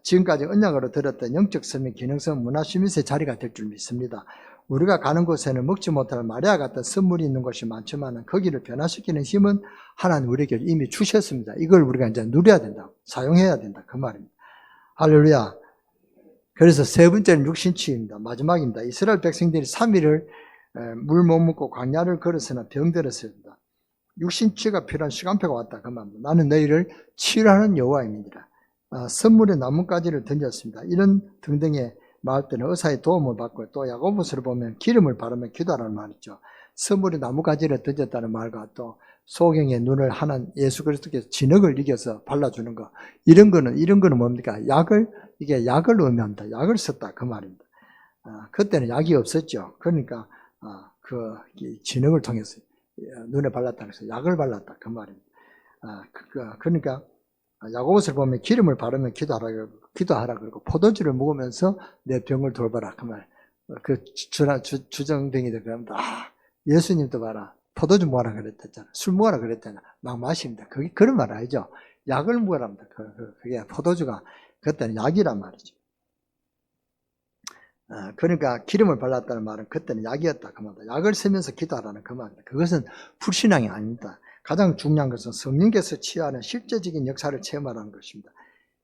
지금까지 언약으로 들었던 영적 섬의 기능성 문화시민의 자리가 될 줄 믿습니다. 우리가 가는 곳에는 먹지 못할 마리아 같은 선물이 있는 곳이 많지만 거기를 변화시키는 힘은 하나님 우리에게 이미 주셨습니다. 이걸 우리가 이제 누려야 된다. 사용해야 된다. 그 말입니다. 할렐루야. 그래서 세 번째는 육신치유입니다. 마지막입니다. 이스라엘 백성들이 3일을 물 못 먹고 광야를 걸었으나 병들었습니다. 육신치유가 필요한 시간표가 왔다. 그 말입니다. 나는 너희를 치유하는 여호와입니다. 선물의 나뭇가지를 던졌습니다. 이런 등등의 말 때는 의사의 도움을 받고 또 야고보서를 보면 기름을 바르며 기도하라는 말이죠. 선물의 나뭇가지를 던졌다는 말과 또 소경의 눈을 하는 예수 그리스도께서 진흙을 이겨서 발라주는 거 이런 거는 뭡니까? 약을 의미합니다. 약을 썼다 그 말입니다. 그때는 약이 없었죠. 그러니까 그 진흙을 통해서 눈에 발랐다 그래서 약을 발랐다 그 말입니다. 그러니까 야고보서를 보면 기름을 바르면 기도하라 그러고 포도주를 먹으면서 내 병을 돌봐라 그 말. 그 주정뱅이들 그럽니다. 예수님도 봐라. 포도주 먹으라 그랬잖아. 술 먹으라 그랬잖아. 막 마십니다. 그게 그런 말 아니죠. 약을 먹으랍니다. 그게 포도주가 그때는 약이란 말이죠. 그러니까 기름을 발랐다는 말은 그때는 약이었다 그 말이다. 약을 쓰면서 기도하라는 그 말입니다. 그것은 불신앙이 아닙니다. 가장 중요한 것은 성령께서 치유하는 실제적인 역사를 체험하라는 것입니다.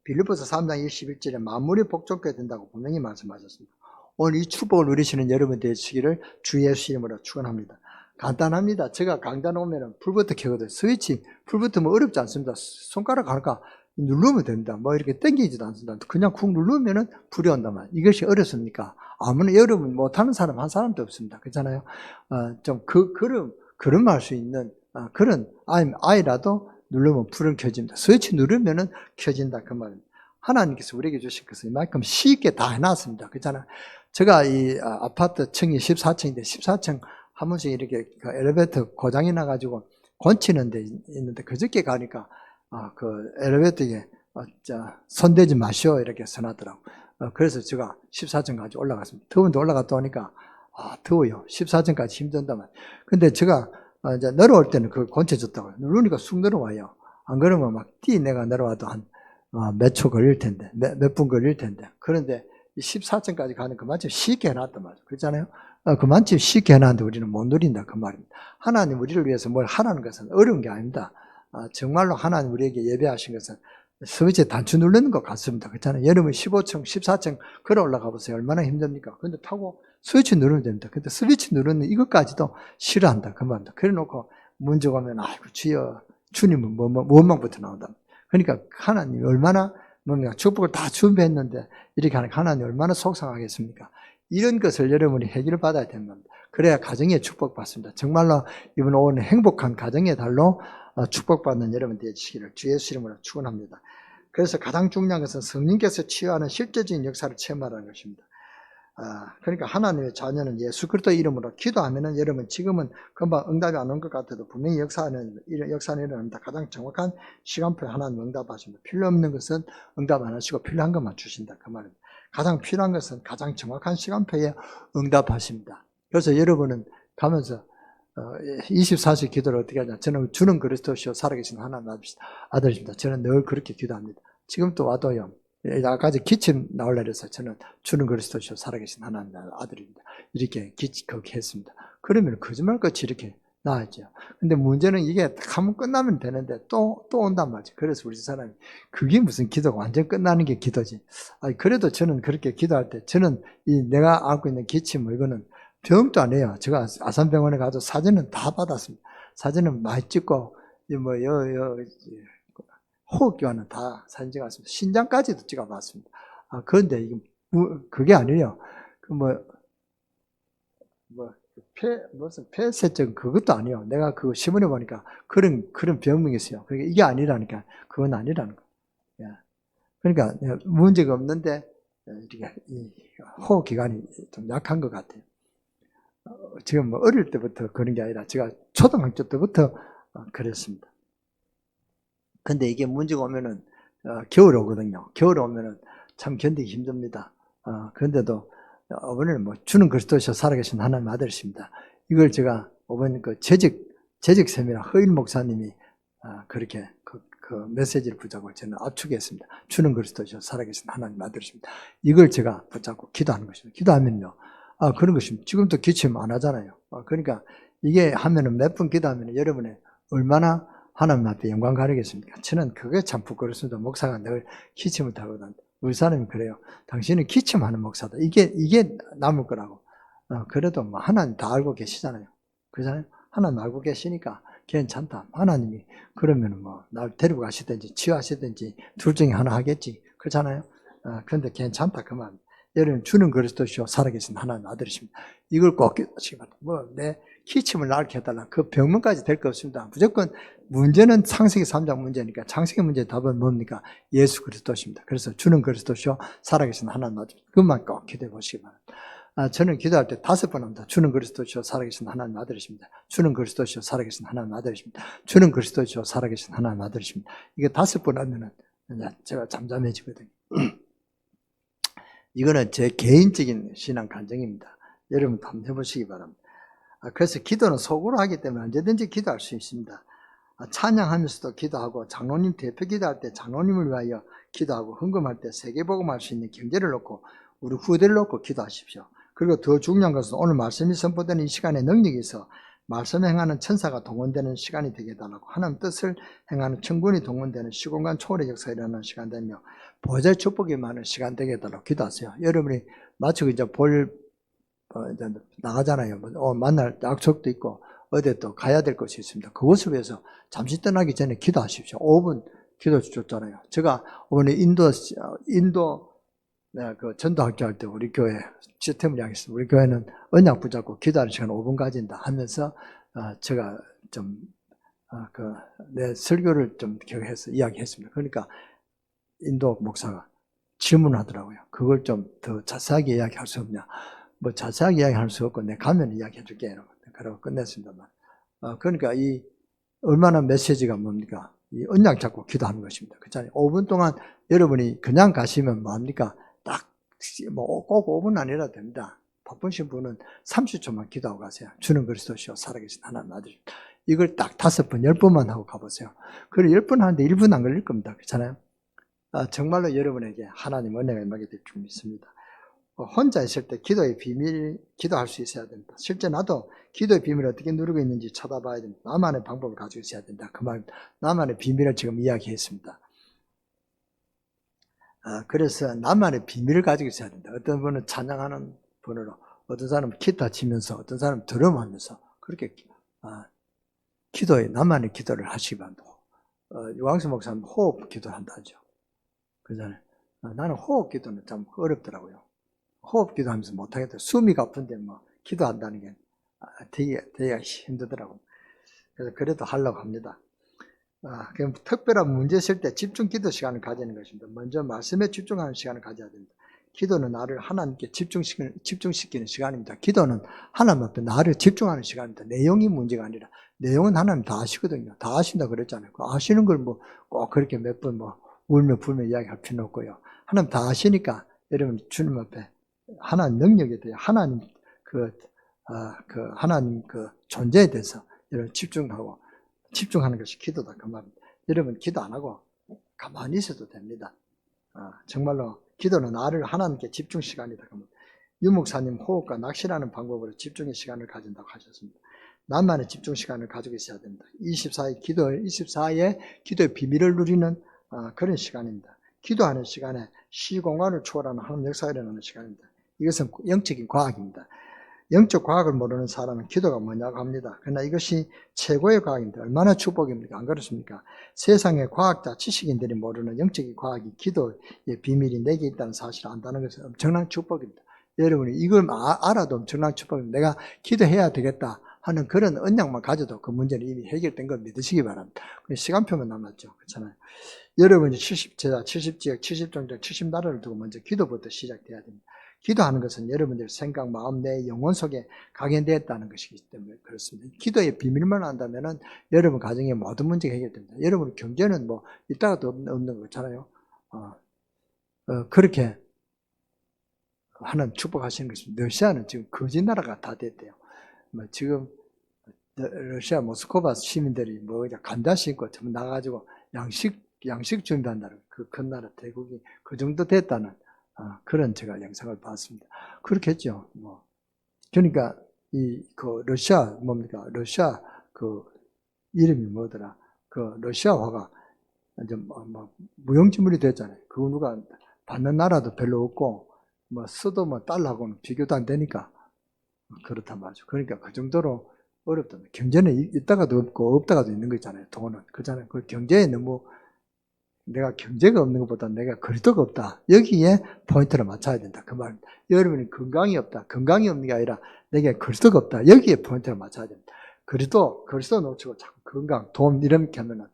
빌립보서 3장 21절에 만물이 복종케 된다고 분명히 말씀하셨습니다. 오늘 이 축복을 누리시는 여러분 되시기를 주 예수 이름으로 축원합니다. 간단합니다. 제가 강단 오면은 불부터 켜거든요. 스위치 불부터 어렵지 않습니다. 손가락 하나 누르면 됩니다. 이렇게 당기지도 않습니다. 그냥 쿡 누르면은 불이 온다만 이것이 어렵습니까? 아무나 여러분 못하는 사람 한 사람도 없습니다. 그렇잖아요. 그런 말 수 있는 그런 아이라도 누르면 불은 켜집니다. 스위치 누르면은 켜진다 그 말입니다. 하나님께서 우리에게 주신 것을 이만큼 쉽게 다 해놨습니다. 그렇잖아요. 제가 이 아파트 층이 14층인데 14층 한 번씩 이렇게 그 엘리베이터 고장이 나가지고 고치는 데 있는데 그저께 가니까 그 엘리베이터에 손대지 마시오 이렇게 써놨더라고. 그래서 제가 14층까지 올라갔습니다. 더운데 올라갔다 오니까 더워요. 14층까지 힘든다만. 근데 제가 이제 내려올 때는 그걸 고쳐줬다고요. 누르니까 쑥 내려와요. 안 그러면 막 내가 내려와도 한 몇 초 걸릴 텐데, 몇 분 걸릴 텐데. 그런데 14층까지 가는 그만큼 쉽게 해놨단 말이에요. 그렇잖아요? 그만큼 쉽게 해놨는데 우리는 못 누린다. 그 말입니다. 하나님 우리를 위해서 뭘 하라는 것은 어려운 게 아닙니다. 정말로 하나님 우리에게 예배하신 것은 스위치 단추 누르는 것 같습니다. 그렇잖아요? 여러분 15층, 14층 걸어 올라가 보세요. 얼마나 힘듭니까? 근데 타고 스위치 누르면 됩니다. 근데 스위치 누르는 이것까지도 싫어한다. 그 말입니다. 그래 놓고 문제가 오면, 아이고, 주여, 주님은 원망부터 나온다. 그러니까 하나님이 얼마나 뭡니까? 축복을 다 준비했는데 이렇게 하는 하나님이 얼마나 속상하겠습니까? 이런 것을 여러분이 해결을 받아야 됩니다. 그래야 가정에 축복받습니다. 정말로 이번 5월은 행복한 가정의 달로 축복받는 여러분 되시기를 주 예수 이름으로 축원합니다. 그래서 가장 중요한 것은 성령께서 치유하는 실제적인 역사를 체험하라는 것입니다. 그러니까 하나님의 자녀는 예수 그리스도 이름으로 기도하면은 여러분 지금은 금방 응답이 안 온 것 같아도 분명히 역사는 일어납니다. 가장 정확한 시간표에 하나님 응답하십니다. 필요 없는 것은 응답 안 하시고 필요한 것만 주신다. 그 말입니다. 가장 필요한 것은 가장 정확한 시간표에 응답하십니다. 그래서 여러분은 가면서 24시 기도를 어떻게 하냐. 저는 주는 그리스도시요 살아계신 하나님 아들이십니다. 저는 늘 그렇게 기도합니다. 지금 또 와도요. 아까지 기침 나오려 해서 저는 주는 그리스도시요 살아계신 하나님 아들입니다. 이렇게 그렇게 했습니다. 그러면 거짓말같이 이렇게 나왔죠. 근데 문제는 이게 한번 끝나면 되는데 또 온단 말이죠. 그래서 우리 사람이 그게 무슨 기도가 완전 끝나는 게 기도지. 그래도 저는 그렇게 기도할 때 저는 내가 앓고 있는 기침 이거는 병도 안 해요. 제가 아산병원에 가서 사진은 다 받았습니다. 사진은 많이 찍고 호흡기와는 다 사진 찍었습니다. 신장까지도 찍어봤습니다. 그런데 이게 그게 아니에요. 무슨 폐쇄증 그것도 아니에요. 내가 그 신문에 보니까 그런 병명이 있어요. 그러니까 이게 아니라니까 그건 아니라는 거. 그러니까 문제가 없는데 이렇게 호흡 기관이 좀 약한 것 같아요. 지금 어릴 때부터 그런 게 아니라 제가 초등학교 때부터 그랬습니다. 근데 이게 문제가 오면은 겨울 오거든요. 겨울 오면은 참 견디기 힘듭니다. 그런데도 어머니는 주는 그리스도시요 살아계신 하나님 아들이십니다. 이걸 제가 어머니 그 재직 세미나 허일 목사님이 그렇게 그 메시지를 붙잡고 저는 압축했습니다. 주는 그리스도시요 살아계신 하나님 아들이십니다. 이걸 제가 붙잡고 기도하는 것입니다. 기도하면요. 그런 것입니다. 지금도 기침 안 하잖아요. 그러니까 이게 하면은 몇 분 기도하면 여러분의 얼마나 하나님 앞에 영광 가리겠습니까? 저는 그게 참 부끄럽습니다. 목사가 늘 기침을 타거든. 우리 사람이 그래요. 당신은 기침하는 목사다. 이게 남을 거라고. 그래도 하나님 다 알고 계시잖아요. 그렇잖아요. 하나님 알고 계시니까 괜찮다. 하나님이 그러면 날 데리고 가시든지 치유하시든지 둘 중에 하나 하겠지. 그렇잖아요. 그런데 괜찮다. 그 말. 여러분 주는 그리스도시요 살아계신 하나님 아들이십니다. 이걸 꼭 기도하시기 바랍니다. 내 기침을 나게 해달라. 그 병문까지 될 거 없습니다. 무조건 문제는 창세기 3장 문제니까 창세기 문제의 답은 뭡니까? 예수 그리스도십니다. 그래서 주는 그리스도시요 살아계신 하나님 아들입니다. 그것만 꼭 기도해 보시기 바랍니다. 저는 기도할 때 5번 합니다. 주는 그리스도시요 살아계신 하나님 아들이십니다. 주는 그리스도시요 살아계신 하나님 아들이십니다. 주는 그리스도시요 살아계신 하나님 아들이십니다. 이게 5번 하면은 제가 잠잠해지거든요. 이거는 제 개인적인 신앙 간증입니다. 여러분도 한번 해보시기 바랍니다. 그래서 기도는 속으로 하기 때문에 언제든지 기도할 수 있습니다. 찬양하면서도 기도하고 장로님 대표 기도할 때 장로님을 위하여 기도하고 헌금할 때 세계복음할 수 있는 경제를 놓고 우리 후대를 놓고 기도하십시오. 그리고 더 중요한 것은 오늘 말씀이 선포되는 이 시간에 능력이 있어 말씀을 행하는 천사가 동원되는 시간이 되게 해달라고 하나님 뜻을 행하는 천군이 동원되는 시공간 초월의 역사가 일어나는 시간 되며 보좌의 축복이 많은 시간 되게 해달라고 기도하세요. 여러분이 마치 이제 이제 나가잖아요. 만날 약속도 있고 어디 또 가야 될 것이 있습니다. 그것을 위해서 잠시 떠나기 전에 기도하십시오. 5분 기도 줬잖아요. 제가 오늘 인도 그 전도학교 할 때 우리 교회 시스템을 이야기했습니다. 우리 교회는 언약 붙잡고 기도하는 시간 5분 가진다 하면서 제가 좀 내 설교를 좀 기억해서 이야기했습니다. 그러니까 인도 목사가 질문하더라고요. 그걸 좀 더 자세하게 이야기할 수 없냐? 자세하게 이야기할 수 없고 내가 가면 이야기해 줄게. 그러고 끝냈습니다만. 그러니까 이 얼마나 메시지가 뭡니까? 이 언약 잡고 기도하는 것입니다. 그렇잖아요. 5분 동안 여러분이 그냥 가시면 뭐합니까? 딱, 뭐, 꼭 5분 아니라도 됩니다. 바쁘신 분은 30초만 기도하고 가세요. 주는 그리스도시요 살아계신 하나님 아들. 이걸 딱 5번, 10번만 하고 가보세요. 그리고 10번 하는데 1분 안 걸릴 겁니다. 그렇잖아요. 정말로 여러분에게 하나님 은혜가 임하게 될 줄 믿습니다. 혼자 있을 때 기도의 비밀, 기도할 수 있어야 됩니다. 실제 나도 기도의 비밀을 어떻게 누르고 있는지 쳐다봐야 됩니다. 나만의 방법을 가지고 있어야 된다. 그 말, 나만의 비밀을 지금 이야기했습니다. 그래서 나만의 비밀을 가지고 있어야 된다. 어떤 분은 찬양하는 분으로, 어떤 사람은 기타 치면서, 어떤 사람은 드럼하면서 그렇게 기도에 나만의 기도를 하시기 바랍니다. 유광수 목사님 호흡 기도를 한다죠. 그잖아요. 나는 호흡 기도는 참 어렵더라고요. 호흡 기도하면서 못하겠다. 숨이 가쁜데 뭐 기도한다는 게 되게 힘들더라고요. 그래서 그래도 하려고 합니다. 그럼 특별한 문제 있을 때 집중 기도 시간을 가지는 것입니다. 먼저 말씀에 집중하는 시간을 가져야 됩니다. 기도는 나를 하나님께 집중시키는 시간입니다. 기도는 하나님 앞에 나를 집중하는 시간입니다. 내용이 문제가 아니라 내용은 하나님 다 아시거든요. 다 아신다 그랬잖아요. 아시는 걸 뭐 꼭 그렇게 몇 번 뭐 울며 불며 이야기할 필요는 없고요. 하나님 다 아시니까 여러분 주님 앞에 하나님 능력에 대해 하나님 하나님 존재에 대해서 여러분 집중하는 것이 기도다 그 말입니다. 여러분 기도 안 하고 가만히 있어도 됩니다. 정말로 기도는 나를 하나님께 집중 시간이다. 유 목사님 호흡과 낚시라는 방법으로 집중의 시간을 가진다고 하셨습니다. 나만의 집중 시간을 가지고 있어야 됩니다. 24의 기도의 비밀을 누리는 그런 시간입니다. 기도하는 시간에 시공간을 초월하는 하나님 역사가 일어나는 시간입니다. 이것은 영적인 과학입니다. 영적 과학을 모르는 사람은 기도가 뭐냐고 합니다. 그러나 이것이 최고의 과학입니다. 얼마나 축복입니까? 안 그렇습니까? 세상의 과학자, 지식인들이 모르는 영적인 과학이 기도의 비밀이 내게 있다는 사실을 안다는 것은 엄청난 축복입니다. 여러분이 이걸 알아도 엄청난 축복입니다. 내가 기도해야 되겠다 하는 그런 언약만 가져도 그 문제는 이미 해결된 걸 믿으시기 바랍니다. 시간표만 남았죠. 그렇잖아요. 여러분이 70제자, 70지역, 70종족, 70나라를 두고 먼저 기도부터 시작돼야 됩니다. 기도하는 것은 여러분들의 생각, 마음, 내 영혼 속에 각인되었다는 것이기 때문에 그렇습니다. 기도의 비밀만 안다면 여러분 가정의 모든 문제가 해결됩니다. 여러분 경제는 뭐 있다가도 없는 거잖아요. 그렇게 하는 축복하시는 것입니다. 러시아는 지금 거지 나라가 다 됐대요. 지금 러시아 모스크바 시민들이 뭐 감자 심고 나가가지고 양식 준비한다는 그 큰 나라 대국이 그 정도 됐다는 그런 제가 영상을 봤습니다. 그렇겠죠. 뭐 그러니까 러시아 뭡니까? 러시아 이름이 뭐더라? 러시아화가 이제 뭐 무용지물이 됐잖아요. 그거 누가 받는 나라도 별로 없고 뭐 쓰도 뭐 달러하고는 비교도 안 되니까 그렇단 말이죠. 그러니까 그 정도로 어렵다. 경제는 있다가도 없고 없다가도 있는 거 있잖아요. 돈은 그렇잖아요. 그 경제에 너무 내가 경제가 없는 것보다 내가 그리스도가 없다. 여기에 포인트를 맞춰야 된다. 그 말입니다. 여러분이 건강이 없다. 건강이 없는 게 아니라 내게 그리스도가 없다. 여기에 포인트를 맞춰야 됩니다. 그리스도 놓치고 자꾸 건강, 돈 이렇게 하면은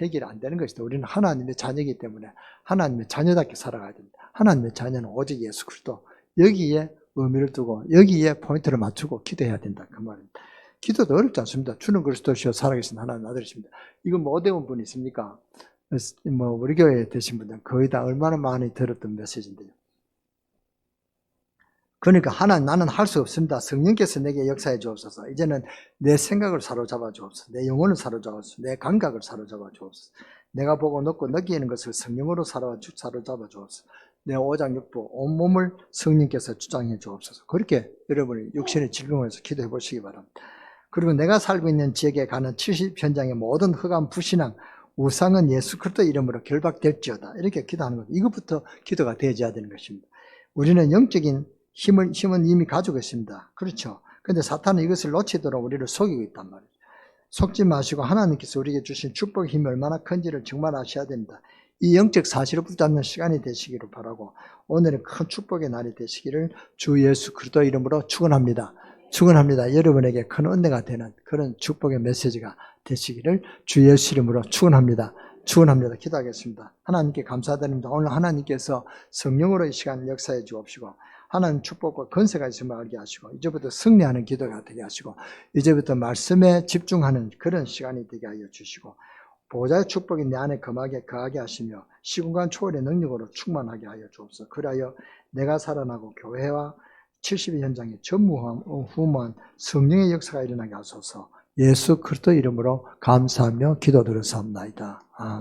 해결이 안 되는 것이다. 우리는 하나님의 자녀이기 때문에 하나님의 자녀답게 살아가야 됩니다. 하나님의 자녀는 오직 예수 그리스도. 여기에 의미를 두고 여기에 포인트를 맞추고 기도해야 된다. 그 말입니다. 기도도 어렵지 않습니다. 주는 그리스도시요 살아계신 하나님 아들이십니다. 이건 뭐 어려운 분이 있습니까? 뭐 우리 교회에 되신 분들은 거의 다 얼마나 많이 들었던 메시지인데요. 그러니까 나는 할 수 없습니다. 성령께서 내게 역사해 주옵소서. 이제는 내 생각을 사로잡아 주옵소서. 내 영혼을 사로잡아 주옵소서. 내 감각을 사로잡아 주옵소서. 내가 보고 듣고 느끼는 것을 성령으로 사로잡아 주옵소서. 내 오장육부 온몸을 성령께서 주장해 주옵소서. 그렇게 여러분이 육신의 질병에서 기도해 보시기 바랍니다. 그리고 내가 살고 있는 지역에 가는 70현장의 모든 흑암 불신앙 우상은 예수 그리스도 이름으로 결박될지어다. 이렇게 기도하는 것. 이것부터 기도가 되어져야 되는 것입니다. 우리는 영적인 힘은 이미 가지고 있습니다. 그렇죠. 그런데 사탄은 이것을 놓치도록 우리를 속이고 있단 말이죠. 속지 마시고 하나님께서 우리에게 주신 축복의 힘이 얼마나 큰지를 정말 아셔야 됩니다. 이 영적 사실을 붙잡는 시간이 되시기를 바라고 오늘은 큰 축복의 날이 되시기를 주 예수 그리스도 이름으로 축원합니다. 축원합니다. 여러분에게 큰 은혜가 되는 그런 축복의 메시지가 되시기를 주 예수 이름으로 축원합니다. 축원합니다. 기도하겠습니다. 하나님께 감사드립니다. 오늘 하나님께서 성령으로 이 시간 역사해 주옵시고 하나님 축복과 건세가 있음을 알게 하시고 이제부터 승리하는 기도가 되게 하시고 이제부터 말씀에 집중하는 그런 시간이 되게 하여 주시고 보호자의 축복이 내 안에 거하게 하시며 시공간 초월의 능력으로 충만하게 하여 주옵소서. 그리하여 내가 살아나고 교회와 70의 현장에 전무후무한 성령의 역사가 일어나게 하소서. 예수 그리스도 이름으로 감사하며 기도드렸사옵나이다. 아멘.